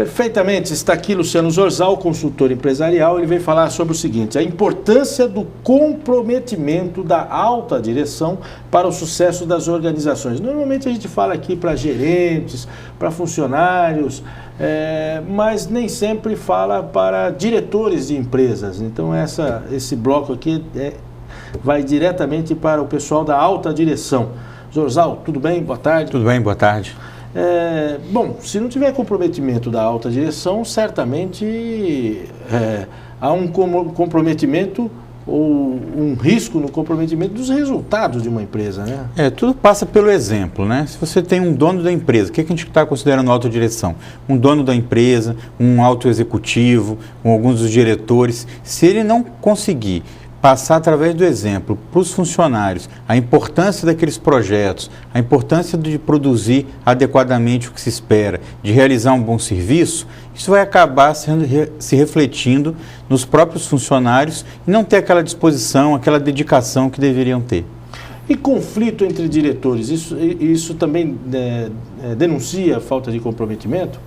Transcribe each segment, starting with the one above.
Perfeitamente, está aqui Luciano Zorzal, consultor empresarial. Ele vem falar sobre o seguinte: a importância do comprometimento da alta direção para o sucesso das organizações. Normalmente a gente fala aqui para gerentes, para funcionários, mas nem sempre fala para diretores de empresas. Então esse bloco aqui vai diretamente para o pessoal da alta direção. Zorzal, tudo bem? Boa tarde. Tudo bem, boa tarde. Bom, se não tiver comprometimento da alta direção, certamente há um comprometimento ou um risco no comprometimento dos resultados de uma empresa, né? Tudo passa pelo exemplo, né? Se você tem um dono da empresa, o que a gente está considerando alta direção? Um dono da empresa, um alto executivo, alguns dos diretores, se ele não conseguir passar através do exemplo para os funcionários a importância daqueles projetos, a importância de produzir adequadamente o que se espera, de realizar um bom serviço, isso vai acabar se refletindo nos próprios funcionários e não ter aquela disposição, aquela dedicação que deveriam ter. E conflito entre diretores, isso também denuncia a falta de comprometimento?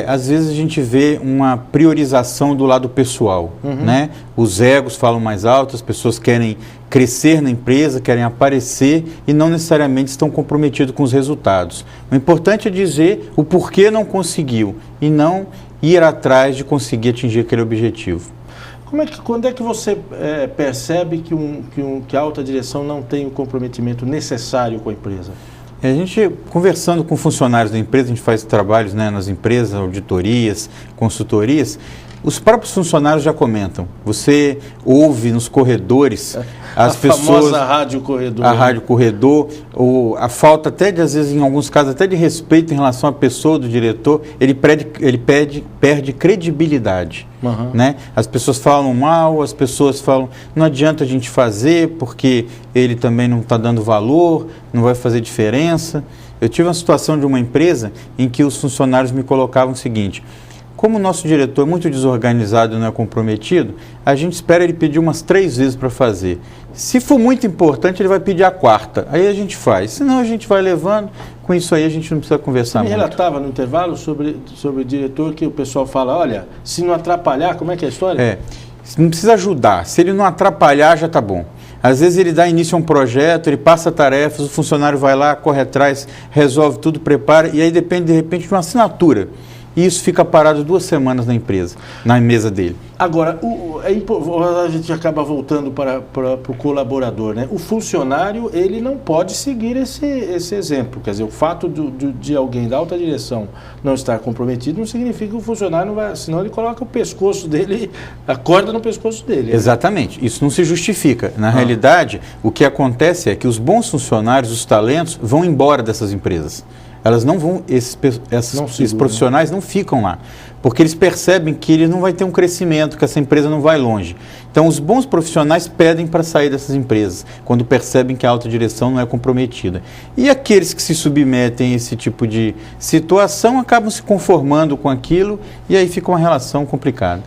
Às vezes a gente vê uma priorização do lado pessoal, né? Os egos falam mais alto, as pessoas querem crescer na empresa, querem aparecer e não necessariamente estão comprometidos com os resultados. O importante é dizer o porquê não conseguiu e não ir atrás de conseguir atingir aquele objetivo. Quando é que você percebe que a alta direção não tem o comprometimento necessário com a empresa? A gente, conversando com funcionários da empresa, a gente faz trabalhos, né, nas empresas, auditorias, consultorias, os próprios funcionários já comentam. Você ouve nos corredores as pessoas... A famosa rádio corredor. A rádio corredor, a falta até de, às vezes, em alguns casos, até de respeito em relação à pessoa do diretor, ele perde credibilidade. Né? As pessoas falam mal, as pessoas falam, não adianta a gente fazer porque ele também não está dando valor, não vai fazer diferença. Eu tive uma situação de uma empresa em que os funcionários me colocavam o seguinte: como o nosso diretor é muito desorganizado e não é comprometido, a gente espera ele pedir umas 3 vezes para fazer. Se for muito importante, ele vai pedir a 4ª. Aí a gente faz. Senão a gente vai levando. Com isso aí a gente não precisa conversar muito. Você me relatava no intervalo sobre o diretor que o pessoal fala, olha, se não atrapalhar, como é que é a história? Não precisa ajudar. Se ele não atrapalhar, já está bom. Às vezes ele dá início a um projeto, ele passa tarefas, o funcionário vai lá, corre atrás, resolve tudo, prepara, e aí depende, de repente, de uma assinatura. E isso fica parado 2 semanas na empresa, na mesa dele. Agora, a gente acaba voltando para o colaborador, né? O funcionário, ele não pode seguir esse exemplo. Quer dizer, o fato de alguém da alta direção não estar comprometido não significa que o funcionário não vai, senão ele coloca o pescoço dele, a corda no pescoço dele. Exatamente, isso não se justifica. Na realidade, o que acontece é que os bons funcionários, os talentos, vão embora dessas empresas. Elas não vão, esses profissionais não ficam lá, porque eles percebem que ele não vai ter um crescimento, que essa empresa não vai longe. Então, os bons profissionais pedem para sair dessas empresas, quando percebem que a alta direção não é comprometida. E aqueles que se submetem a esse tipo de situação acabam se conformando com aquilo e aí fica uma relação complicada.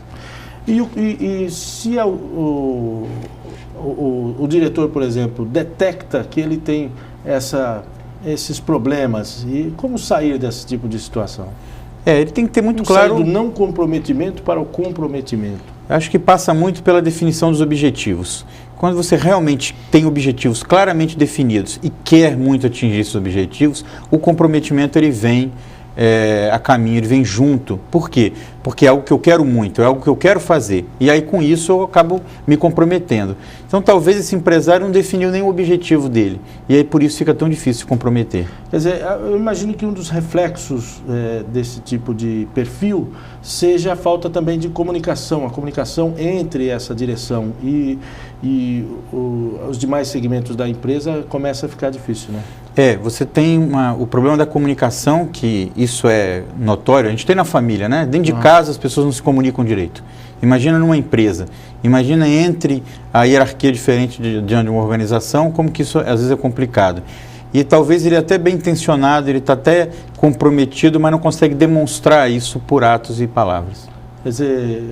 E se o diretor, por exemplo, detecta que ele tem esses problemas, e como sair desse tipo de situação? Ele tem que ter muito claro... Sair do não comprometimento para o comprometimento. Acho que passa muito pela definição dos objetivos. Quando você realmente tem objetivos claramente definidos e quer muito atingir esses objetivos, o comprometimento ele vem a caminho, ele vem junto. Por quê? Porque é algo que eu quero muito, é algo que eu quero fazer. E aí, com isso, eu acabo me comprometendo. Então, talvez esse empresário não definiu nenhum objetivo dele. E aí, por isso, fica tão difícil se comprometer. Quer dizer, eu imagino que um dos reflexos desse tipo de perfil seja a falta também de comunicação, a comunicação entre essa direção e os demais segmentos da empresa começa a ficar difícil, né? Você tem o problema da comunicação, que isso é notório, a gente tem na família, né? Dentro de casa as pessoas não se comunicam direito. Imagina numa empresa, imagina entre a hierarquia diferente diante de uma organização, como que isso às vezes é complicado. E talvez ele até bem intencionado, ele está até comprometido, mas não consegue demonstrar isso por atos e palavras. Quer dizer,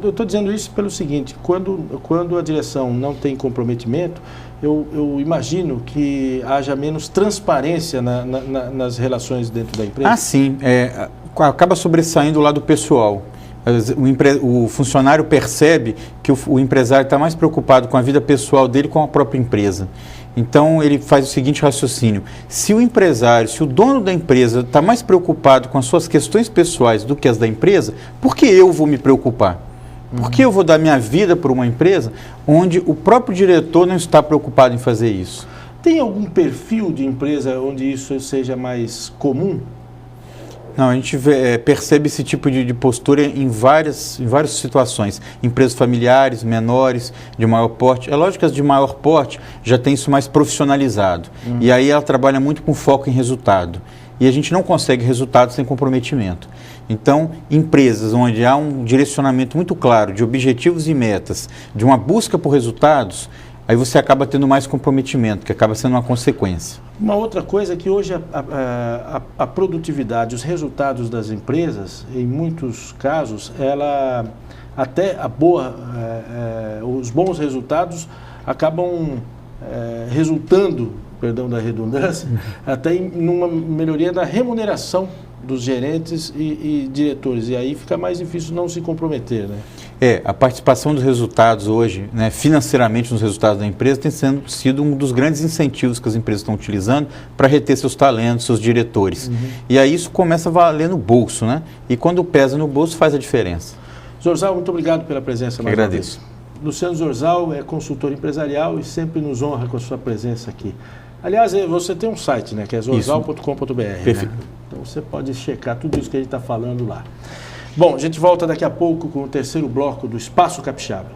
eu estou dizendo isso pelo seguinte: quando a direção não tem comprometimento, eu imagino que haja menos transparência nas relações dentro da empresa. Sim. acaba sobressaindo o lado pessoal. O funcionário percebe que o empresário está mais preocupado com a vida pessoal dele com a própria empresa. Então, ele faz o seguinte raciocínio: se o empresário, se o dono da empresa está mais preocupado com as suas questões pessoais do que as da empresa, por que eu vou me preocupar? Por que eu vou dar minha vida para uma empresa onde o próprio diretor não está preocupado em fazer isso? Tem algum perfil de empresa onde isso seja mais comum? Não, a gente percebe esse tipo de postura em várias situações. Empresas familiares, menores, de maior porte. É lógico que as de maior porte já tem isso mais profissionalizado. E aí ela trabalha muito com foco em resultado. E a gente não consegue resultado sem comprometimento. Então, empresas onde há um direcionamento muito claro de objetivos e metas, de uma busca por resultados, aí você acaba tendo mais comprometimento, que acaba sendo uma consequência. Uma outra coisa é que hoje a produtividade, os resultados das empresas, em muitos casos, os bons resultados acabam resultando, perdão da redundância, até numa melhoria da remuneração dos gerentes e diretores. E aí fica mais difícil não se comprometer, né? A participação dos resultados hoje, né, financeiramente nos resultados da empresa, tem sido um dos grandes incentivos que as empresas estão utilizando para reter seus talentos, seus diretores. E aí isso começa a valer no bolso, né? E quando pesa no bolso faz a diferença. Zorzal, muito obrigado pela presença mais uma vez. Luciano Zorzal é consultor empresarial e sempre nos honra com a sua presença aqui. Aliás, você tem um site, né, que é zorzal.com.br. Perfeito. Né? Então você pode checar tudo isso que a gente está falando lá. Bom, a gente volta daqui a pouco com o terceiro bloco do Espaço Capixaba.